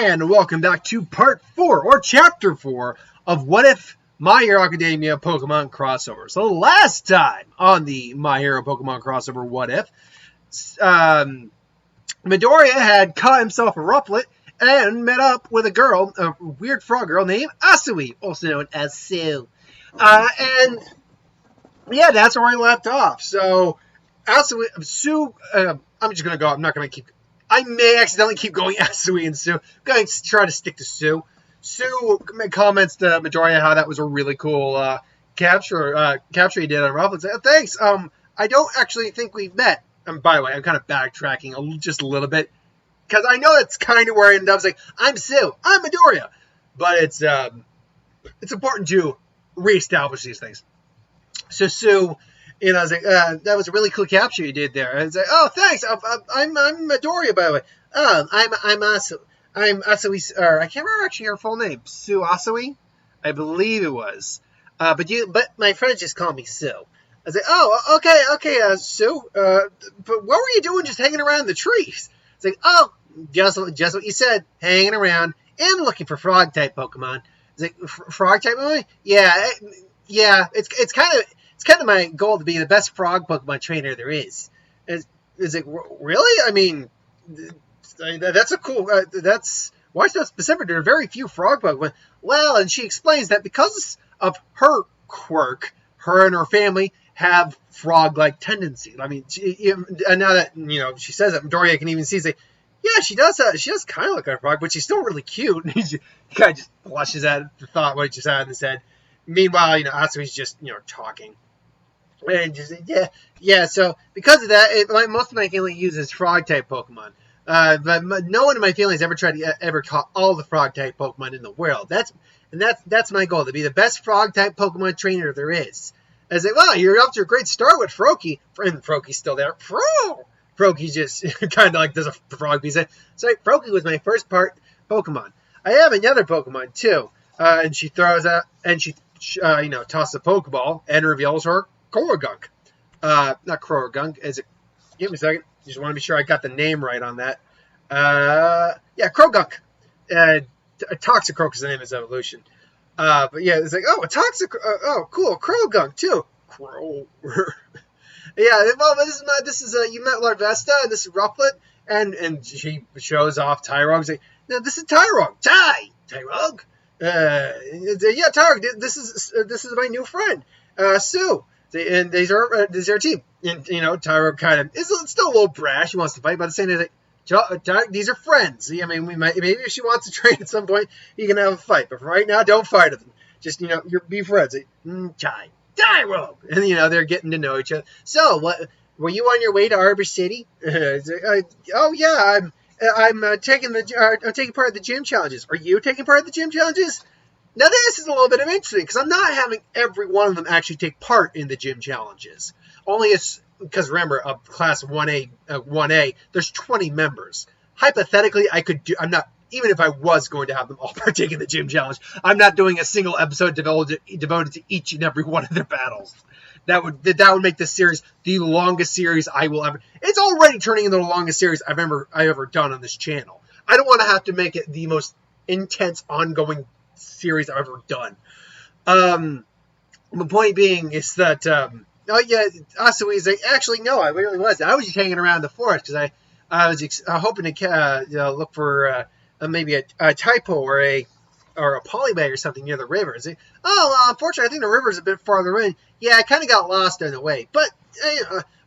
And welcome back to part 4, or chapter 4, of What If My Hero Academia Pokemon crossover. So last time on the My Hero Pokemon crossover What If, Midoriya had caught himself a rufflet and met up with a girl, a weird frog girl named Asui, also known as Sue. And yeah, that's where we left off. So Sue, I'm just going to go, I'm not going to keep... I may accidentally keep going Asui and Sue. I'm going to try to stick to Sue. Sue comments to Midoriya how that was a really cool capture he did on Ruffles. Thanks. I don't actually think we've met. By the way, I'm kind of backtracking just a little bit because I know that's kind of where I ended up. It's like, I'm Sue. I'm Midoriya. But it's important to reestablish these things. So Sue... I was like, that was a really cool capture you did there. I was like, oh, thanks. I'm Midoriya, by the way. I'm Asui. I'm Asui, or I can't remember actually her full name. Sue Asui? I believe it was. But my friends just call me Sue. I was like, oh, okay, Sue. But what were you doing just hanging around the trees? It's like, oh, just what you said, hanging around and looking for frog-type Pokemon. It's like, frog-type Pokemon? Yeah, it's kind of my goal to be the best frog Pokemon trainer there is. Is it really? I mean, that's a cool. Why so specific? There are very few frog Pokemon. Well, and she explains that because of her quirk, her and her family have frog-like tendencies. I mean, and now that she says that, Midoriya can even see. Say, yeah, she does. She does kind of look like a frog, but she's still really cute. He kind of just blushes at the thought what he just had in his head. Meanwhile, Asui's just talking. And just, yeah. So because of that, most of my family uses frog-type Pokemon. But no one in my family has ever tried to ever caught all the frog-type Pokemon in the world. That's my goal, to be the best frog-type Pokemon trainer there is. I was like, wow, you're off to a great start with Froakie. And Froakie's still there. Froakie just kind of like does a frog piece. So Froakie was my first part Pokemon. I have another Pokemon too. And she throws out, and she tosses a Pokeball and reveals her Korogunk. Not Korogunk. Give me a second. Just want to be sure I got the name right on that. Krogunk. Toxicroak is the name of his evolution. But yeah, it's like, oh, a cool, Krogunk too. Yeah, well, this is you met Larvesta, and this is Rufflet, and she shows off Tyrog. She's like, no, this is Tyrog. Tyrog. Tyrog. This is my new friend, Sue. And these are our team. And, Tyrog kind of is still a little brash. He wants to fight, but at the same time, these are friends. I mean, maybe if she wants to train at some point, you can have a fight. But for right now, don't fight with them. Just, be friends. Tyrog! And, they're getting to know each other. So, what were you on your way to Arbor City? Oh, yeah, I'm taking part of the gym challenges. Are you taking part of the gym challenges? Now, this is a little bit of interesting, because I'm not having every one of them actually take part in the gym challenges. Only because, remember, of Class 1A, there's 20 members. Hypothetically, even if I was going to have them all partake in the gym challenge, I'm not doing a single episode devoted to each and every one of their battles. That would make this series the longest series I will ever... It's already turning into the longest series I've ever done on this channel. I don't want to have to make it the most intense, ongoing series I've ever done. The point being is that Asui is like, actually no, I really wasn't. I was just hanging around the forest because I was hoping to look for maybe a typo or a polybag or something near the river. It's like, unfortunately I think the river is a bit farther in. Yeah, I kind of got lost on the way. But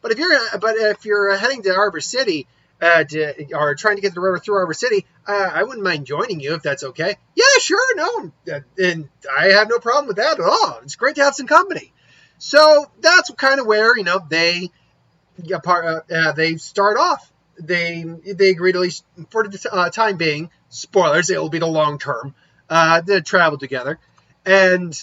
if you're heading to Arbor City or trying to get the river through Arbor City, I wouldn't mind joining you if that's okay. Yeah, sure, no, and I have no problem with that at all. It's great to have some company. So that's kind of where they start off. They agree to, at least for the time being, spoilers, it will be the long term. They travel together, and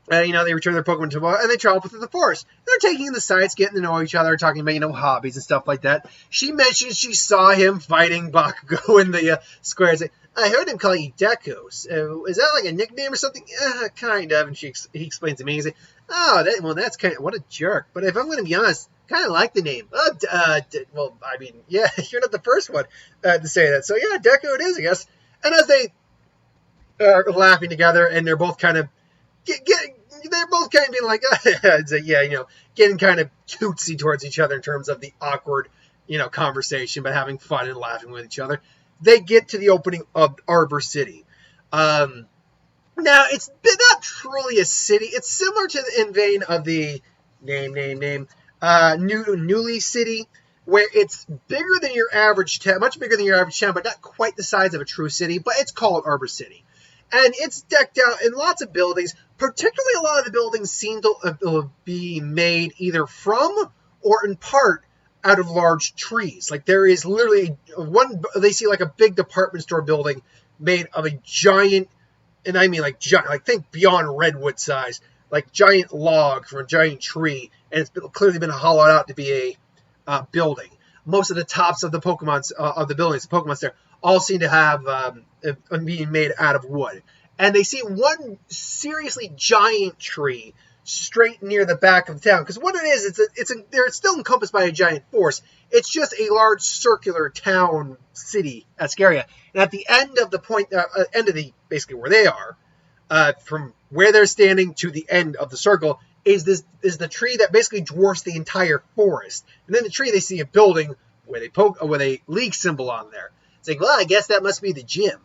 they return their Pokemon to the and they travel through the forest. They're taking in the sights, getting to know each other, talking about hobbies and stuff like that. She mentions she saw him fighting Bakugo in the square. Like, I heard him calling you Deku. Is that like a nickname or something? Kind of. And he explains to me. He's like, that's kind of, what a jerk. But if I'm going to be honest, kind of like the name. Well, I mean, yeah, you're not the first one to say that. So yeah, Deku it is, I guess. And as they are laughing together, and they're both kind of they're both kind of being like, yeah, getting kind of cutesy towards each other in terms of the awkward, conversation, but having fun and laughing with each other. They get to the opening of Arbor City. Now, it's not truly a city. It's similar to the in vein of the Newly City, where it's bigger than your average town, much bigger than your average town, but not quite the size of a true city, but it's called Arbor City. And it's decked out in lots of buildings. Particularly, a lot of the buildings seem to be made either from or in part out of large trees. Like, there is literally they see like a big department store building made of a giant, and I mean like giant, like think beyond redwood size, like giant log from a giant tree, and it's clearly been hollowed out to be a building. Most of the tops of the Pokemon of the buildings, the Pokemon there, all seem to have being made out of wood. And they see one seriously giant tree straight near the back of the town. Because what it is, they're still encompassed by a giant forest. It's just a large circular town city area. And at the end of basically where they are, from where they're standing to the end of the circle, is the tree that basically dwarfs the entire forest. And then the tree, they see a building with a league symbol on there. It's like, well, I guess that must be the gym.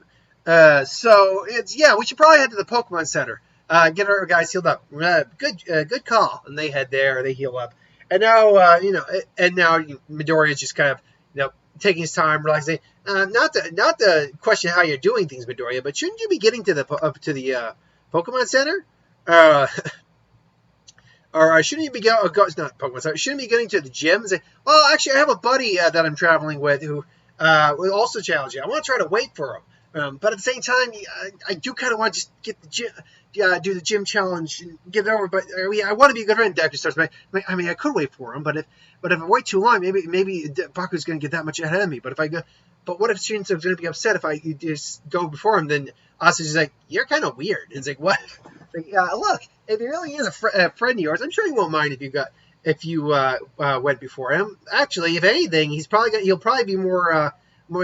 So we should probably head to the Pokemon Center. Get our guys healed up. Good call. And they head there. They heal up. And now, Midoriya is just kind of, taking his time, realizing, not to question how you're doing things, Midoriya, but shouldn't you be getting to the Pokemon Center? Or shouldn't you be shouldn't be getting to the gym and say, well, actually, I have a buddy that I'm traveling with who will also challenge you. I want to try to wait for him. But at the same time, I do kind of want to just get the gym, do the gym challenge and get it over. But I want to be a good friend. Deku starts. I mean, I could wait for him, but if I wait too long, maybe Baku's going to get that much ahead of me. But what if Shinsuke's going to be upset if I just go before him? Then Asu's like, you're kind of weird. And it's like, what? It's like, look, if he really is a friend of yours, I'm sure he won't mind if you went before him. Actually, if anything, he'll probably be more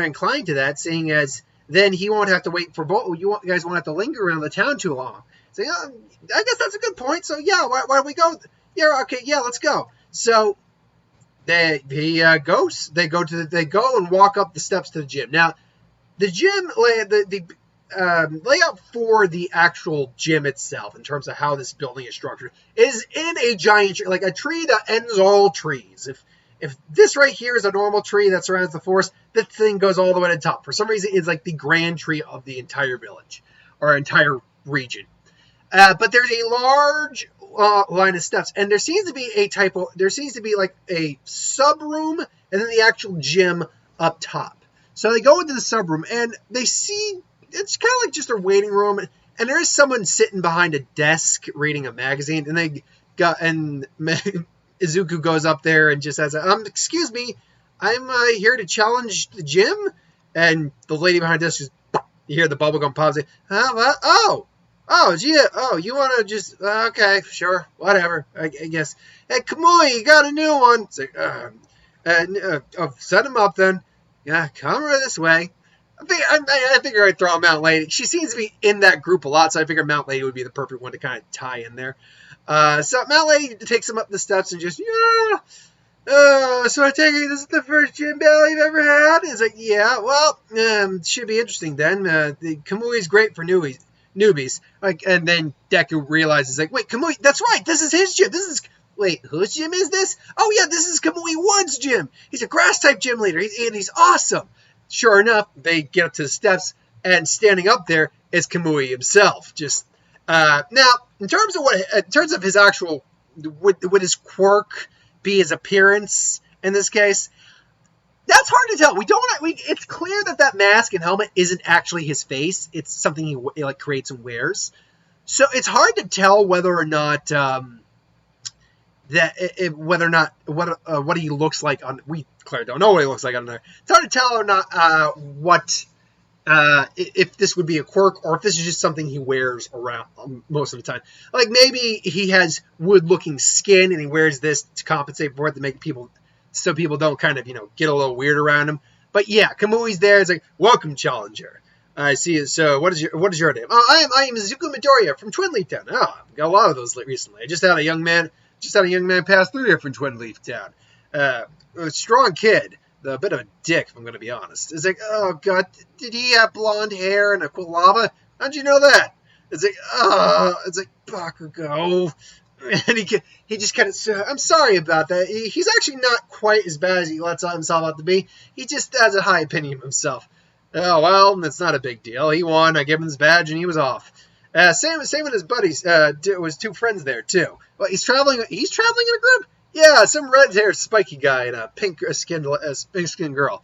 inclined to that, seeing as then he won't have to wait for both. You guys won't have to linger around the town too long. So I guess that's a good point. So yeah, why don't we go? Yeah, okay, yeah, let's go. So he goes. They go and walk up the steps to the gym. Now, the gym layout for the actual gym itself, in terms of how this building is structured, is in a giant tree, like a tree that ends all trees. If this right here is a normal tree that surrounds the forest, this thing goes all the way to the top. For some reason, it's like the grand tree of the entire village or entire region. But there's a large line of steps, and there seems to be like a sub room and then the actual gym up top. So they go into the sub room, and they see it's kind of like just a waiting room, and there is someone sitting behind a desk reading a magazine, and Izuku goes up there and just says, excuse me, I'm here to challenge the gym. And the lady behind us just, you hear the bubblegum pop. You want to just, okay, sure, whatever, I guess. Hey, Kamui, you got a new one. It's like, set him up then. Yeah, come right this way. I figure I'd throw Mount Lady. She seems to be in that group a lot, so I figured Mount Lady would be the perfect one to kind of tie in there. So Mount Lady takes him up the steps and just, so I take it this is the first gym battle you've ever had? It's like, yeah, well, should be interesting then. The Kamui's great for newbies. Like, and then Deku realizes, like, wait, Kamui, that's right, this is his gym. Wait, whose gym is this? Oh yeah, this is Kamui Wood's gym. He's a grass type gym leader, and he's awesome. Sure enough, they get up to the steps, and standing up there is Kamui himself. Just now, in terms of his actual, would his quirk be his appearance in this case? That's hard to tell. It's clear that mask and helmet isn't actually his face. It's something he creates and wears. So it's hard to tell whether or not what he looks like on. We clearly don't know what he looks like on there. It's hard to tell or not if this would be a quirk or if this is just something he wears around most of the time. Like maybe he has wood-looking skin and he wears this to compensate for it, to make people don't kind of get a little weird around him. But yeah, Kamui's there. It's like, welcome, challenger. I see. So what is your name? Oh, I am Izuku Midoriya from Twin Leaf Town. Oh, I've got a lot of those recently. I just had a young man pass through here from Twin Leaf Town. A strong kid, a bit of a dick, if I'm going to be honest. It's like, oh god, did he have blonde hair and a quilava? How'd you know that? It's like Bakugo. And he just kind of, I'm sorry about that. He's actually not quite as bad as he lets himself out to be. He just has a high opinion of himself. Oh, well, that's not a big deal. He won. I gave him his badge, and he was off. Same with his buddies. Was two friends there, too. Well, he's traveling in a group? Yeah, some red-haired spiky guy and a pink-skinned girl.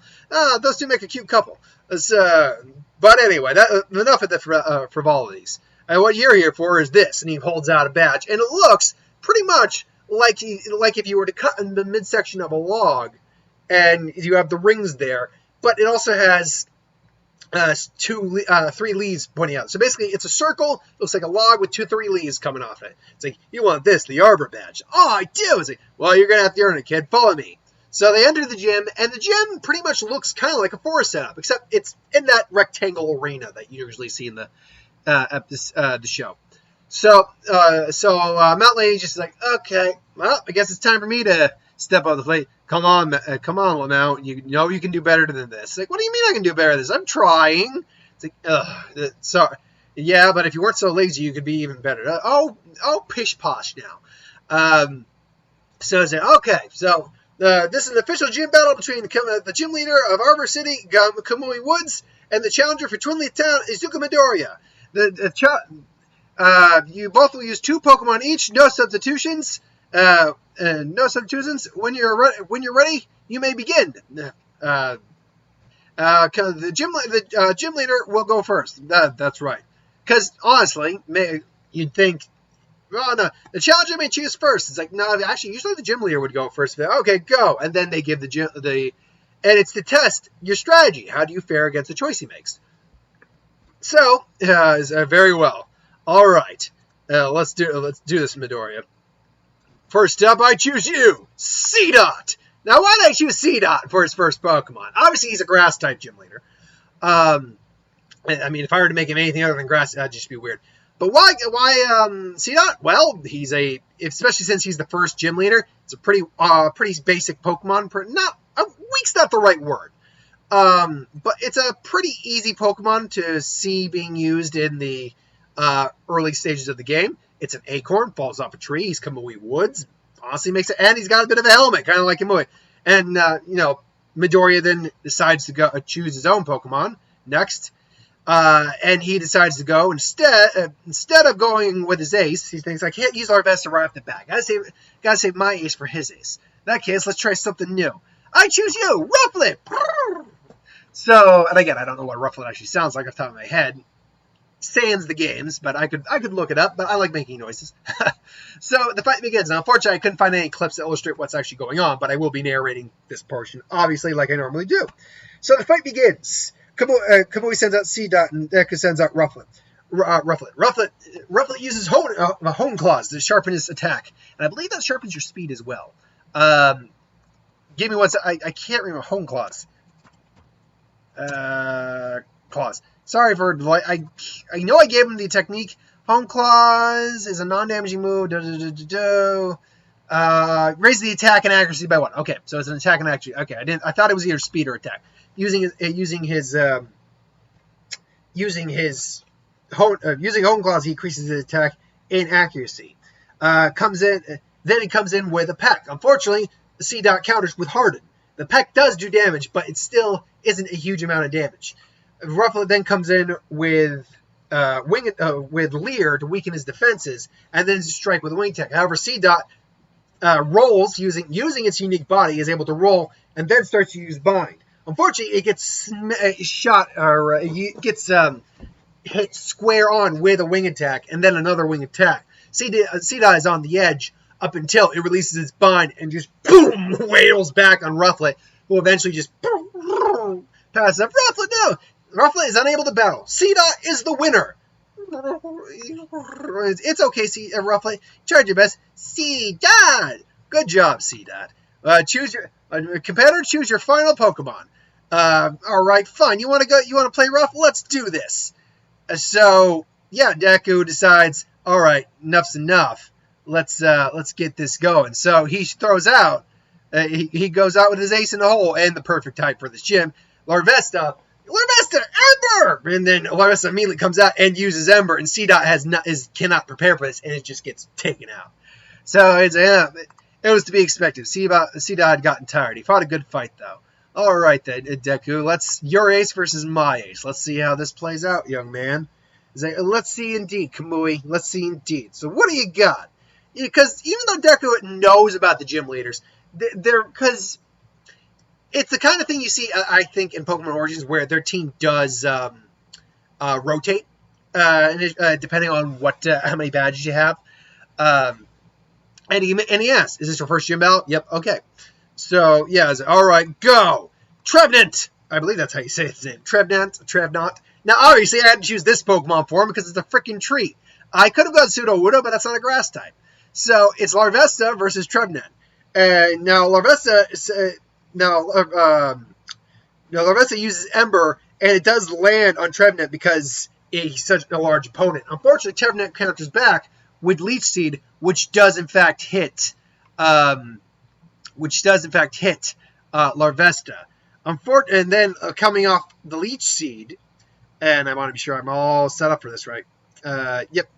Those two make a cute couple. But anyway, enough of the frivolities. What you're here for is this, and he holds out a badge, and it looks pretty much like if you were to cut in the midsection of a log, and you have the rings there, but it also has 3 leaves pointing out. So basically, it's a circle. Looks like a log with 3 leaves coming off it. It's like, you want this, the Arbor badge. Oh, I do. It's like, well, you're gonna have to earn it, kid. Follow me. So they enter the gym, and the gym pretty much looks kind of like a forest setup, except it's in that rectangle arena that you usually see in the show. So Mount Lady's just like, okay, well, I guess it's time for me to step on the plate. Come on, Mount. You know you can do better than this. It's like, what do you mean I can do better than this? I'm trying. It's like, sorry. Yeah, but if you weren't so lazy, you could be even better. Pish posh now. So it's like, okay, so this is an official gym battle between the gym leader of Arbor City, Kamui Woods, and the challenger for Twin Leaf Town, Izuku Midoriya. You both will use 2 Pokemon each. No substitutions. No substitutions. When you're ready, you may begin. The gym leader will go first. That's right. Because honestly, you'd think, oh no, the challenger may choose first. It's like, no, actually, usually the gym leader would go first. Okay, go, and then they give and it's to test your strategy. How do you fare against the choice he makes? So, very well. All right, let's do this, Midoriya. First up, I choose you, C-Dot. Now, why did I choose C-Dot for his first Pokemon? Obviously, he's a Grass-type gym leader. I mean, if I were to make him anything other than Grass, that'd just be weird. But why C-Dot? Well, especially since he's the first gym leader, it's a pretty basic Pokemon. Weak's not the right word. But it's a pretty easy Pokemon to see being used in the early stages of the game. It's an acorn, falls off a tree. He's Kamui Woods. Honestly, makes it, and he's got a bit of a helmet, kind of like Kamui. And Midoriya then decides to choose his own Pokemon next, and he decides to go instead of going with his ace. He thinks, I can't use our best right off the bat. Gotta save my ace for his ace. In that case, let's try something new. I choose you, Rufflet. So, and again, I don't know what Rufflet actually sounds like off the top of my head. Sans the games, but I could look it up, but I like making noises. So the fight begins. Now, unfortunately, I couldn't find any clips to illustrate what's actually going on, but I will be narrating this portion, obviously, like I normally do. So the fight begins. Kamui sends out C-Dot, and Deku sends out Rufflet. Rufflet uses Hone Claws to sharpen his attack, and I believe that sharpens your speed as well. Give me one second. I can't remember Hone Claws. Claws. Sorry for delay. I know I gave him the technique. Hone Claws is a non-damaging move. Raise the attack and accuracy by 1. Okay, so it's an attack and accuracy. Okay, I thought it was either speed or attack. Using Hone Claws, he increases his attack and accuracy. Then he comes in with a peck. Unfortunately, the C-Dot counters with Harden. The peck does do damage, but it still isn't a huge amount of damage. Rufflet then comes in with Leer to weaken his defenses, and then strike with a Wing Attack. However, C-Dot rolls using its unique body, is able to roll, and then starts to use Bind. Unfortunately, it gets hit square on with a Wing Attack, and then another Wing Attack. C-Dot is on the edge up until it releases its Bind and just boom wails back on Rufflet, who eventually just passes up. Rufflet, no! Rufflet is unable to battle. C-Dot is the winner. It's okay, Rufflet. Try your best. C-Dot. Good job, C-Dot. Competitor, choose your final Pokemon. All right, fine. You want to go? You want to play rough? Let's do this. So yeah, Deku decides, all right, enough's enough. Let's get this going. So he throws out. He goes out with his ace in the hole and the perfect type for this gym. Larvesta, Ember, and then Larvesta immediately comes out and uses Ember, and cannot prepare for this, and it just gets taken out. So it was to be expected. C-Dot had gotten tired. He fought a good fight though. All right then, Deku. Let's your ace versus my ace. Let's see how this plays out, young man. Let's see indeed, Kamui. Let's see indeed. So what do you got? Because even though Deku knows about the gym leaders, because it's the kind of thing you see, I think, in Pokemon Origins where their team does rotate, depending on how many badges you have. And he asks, "Is this your first gym battle?" Yep. Okay. So yeah, all right, go, Trevenant. I believe that's how you say his name, Trevenant. Now, obviously, I had to choose this Pokemon for him because it's a freaking tree. I could have gone Sudowoodo, but that's not a grass type. So it's Larvesta versus Trevenant. Now Larvesta uses Ember, and it does land on Trevenant because he's such a large opponent. Unfortunately, Trevenant counters back with Leech Seed, which does in fact hit Larvesta. And then coming off the Leech Seed, and I want to be sure I'm all set up for this, right? Yep.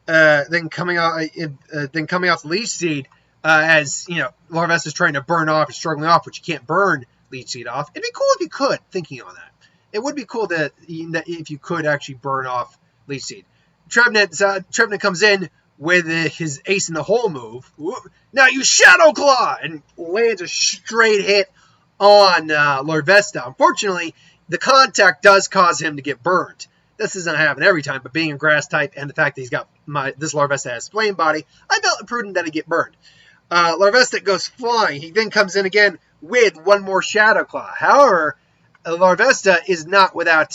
Then coming off the Leech Seed, as you know, Larvesta is trying to burn off and struggling off, which you can't burn Leech Seed off. It'd be cool if you could. Thinking on that, it would be cool that if you could actually burn off Leech Seed. Trevenant comes in with his ace in the hole move. Now you Shadow Claw and lands a straight hit on Larvesta. Unfortunately, the contact does cause him to get burned. This doesn't happen every time, but being a grass type and the fact that he's got this Larvesta has flame body, I felt it prudent that he get burned. Larvesta goes flying. He then comes in again with one more Shadow Claw. However, Larvesta is not without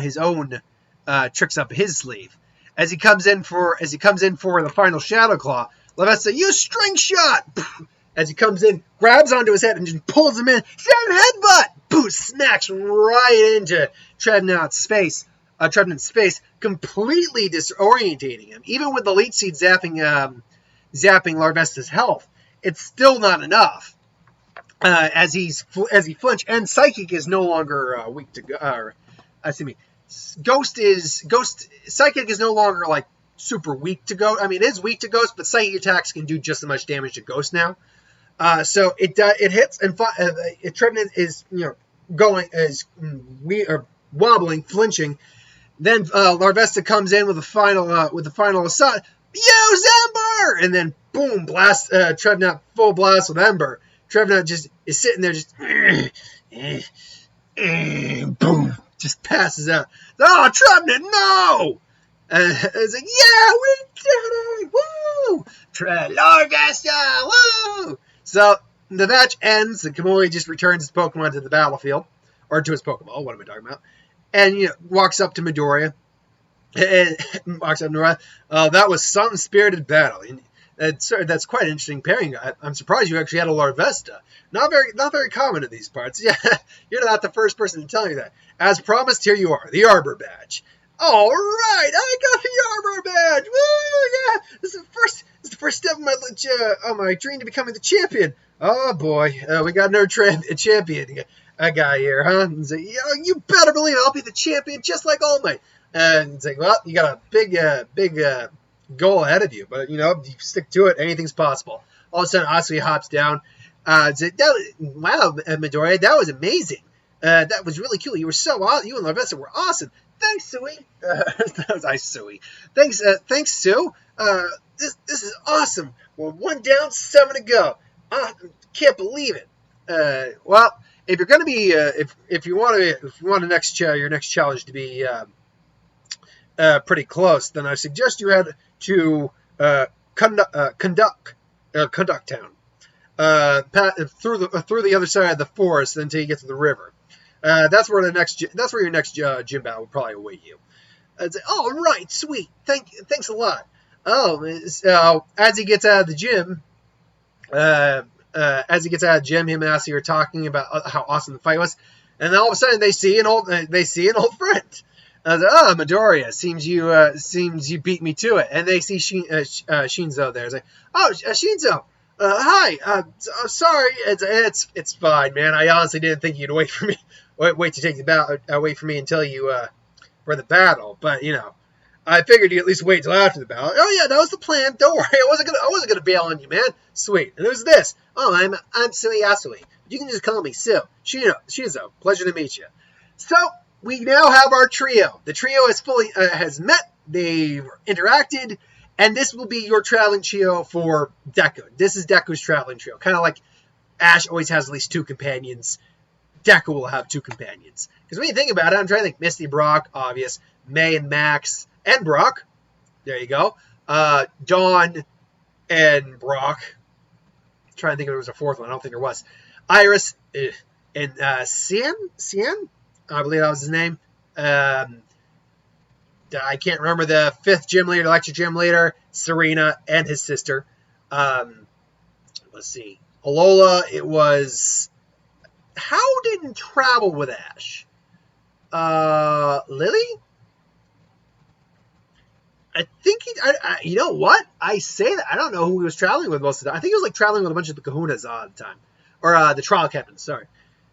his own tricks up his sleeve. As he comes in for the final Shadow Claw, Larvesta use String Shot. As he comes in, grabs onto his head and just pulls him in. Headbutt! Boom! Smacks right into Trevenant's face, completely disorientating him. Even with the Leech Seed zapping Larvesta's health, it's still not enough. As he flinch, and Psychic is no longer weak to go. Psychic is no longer like super weak to Ghost. I mean, it is weak to Ghost, but Psychic attacks can do just as much damage to Ghost now. So it hits, and Trevenant is wobbling, flinching. Then Larvesta comes in with the final assault. Use Ember, and then boom, blast Trevenant full blast with Ember. Trevenant just is sitting there, just boom, just passes out. Oh, Trevenant, no! It's like, yeah, we did it! Woo! Larvesta, woo! So the match ends, and Kamui just returns his Pokemon to the battlefield, or to his Pokeball. What am I talking about? And walks up to Midoriya. That was some spirited battle. That's quite an interesting pairing. I'm surprised you actually had a Larvesta. Not very common in these parts. Yeah, you're not the first person to tell me that. As promised, here you are, the Arbor badge. All right, I got the Arbor badge. Woo, yeah! This is the first step of my dream to becoming the champion. Oh boy, we got another champion guy here, huh? And it's like, you better believe it, I'll be the champion just like All Might. And it's like, well, you got a big goal ahead of you, but you stick to it. Anything's possible. All of a sudden, Asui hops down. Wow, Midoriya, that was amazing. That was really cool. You were so awesome. You and Larvesta were awesome. Thanks, Sui. That was nice, Sui. Thanks, Sue. This is awesome. We're 1 down, 7 to go. Can't believe it. Well, if you're gonna be, if you want your next challenge to be pretty close, then I suggest you head to Conduct Town, through the other side of the forest until you get to the river. That's where your next gym battle will probably await you. All right, sweet. Thanks a lot. Oh, as he gets out of the gym, as he gets out of the gym, him and Asuwi are talking about how awesome the fight was, and then all of a sudden they see an old friend. Oh, Midoriya, seems you beat me to it. And they see Shinzo there. It's like, oh, Shinzo, hi. Sorry, it's fine, man. I honestly didn't think you'd wait for me. Wait to take the battle. Wait for me until you for the battle. But I figured you'd at least wait till after the battle. Oh yeah, that was the plan. Don't worry, I wasn't gonna bail on you, man. Sweet. And there's this. Oh, I'm Sui Asui. You can just call me Sue. Shinzo. Pleasure to meet you. So we now have our trio. The trio has met. They've interacted, and this will be your traveling trio for Deku. This is Deku's traveling trio. Kind of like Ash always has at least 2 companions. Deku will have 2 companions. Because when you think about it, I'm trying to think. Misty, Brock, obvious. May and Max and Brock. There you go. Dawn and Brock. I'm trying to think if there was a 4th one. I don't think there was. Iris and Cien? I believe that was his name. I can't remember the 5th gym leader, electric gym leader, Serena, and his sister. Let's see. Alola, it was... How didn't travel with Ash? Lily? I think you know what? I say that. I don't know who he was traveling with most of the time. I think he was like traveling with a bunch of the kahunas all the time. Or the trial captains, sorry.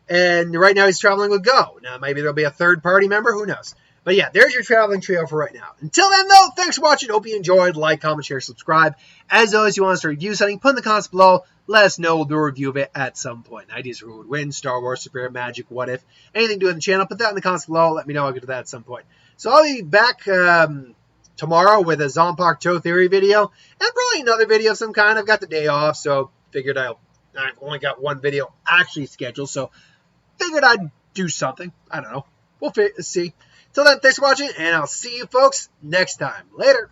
And right now he's traveling with Go. Now maybe there'll be a 3rd party member. Who knows? But yeah, there's your traveling trio for right now. Until then, though, thanks for watching. Hope you enjoyed. Like, comment, share, subscribe. As always, you want us to review something, put in the comments below. Let us know. We'll do a review of it at some point. Ideas for who would win, Star Wars, Super Magic, What If, anything to do in the channel. Put that in the comments below. Let me know. I'll get to that at some point. So I'll be back tomorrow with a Zonpak Toe Theory video. And probably another video of some kind. I've got the day off, so figured I've only got 1 video actually scheduled. So figured I'd do something. I don't know. We'll see. Till then, thanks for watching, and I'll see you folks next time. Later.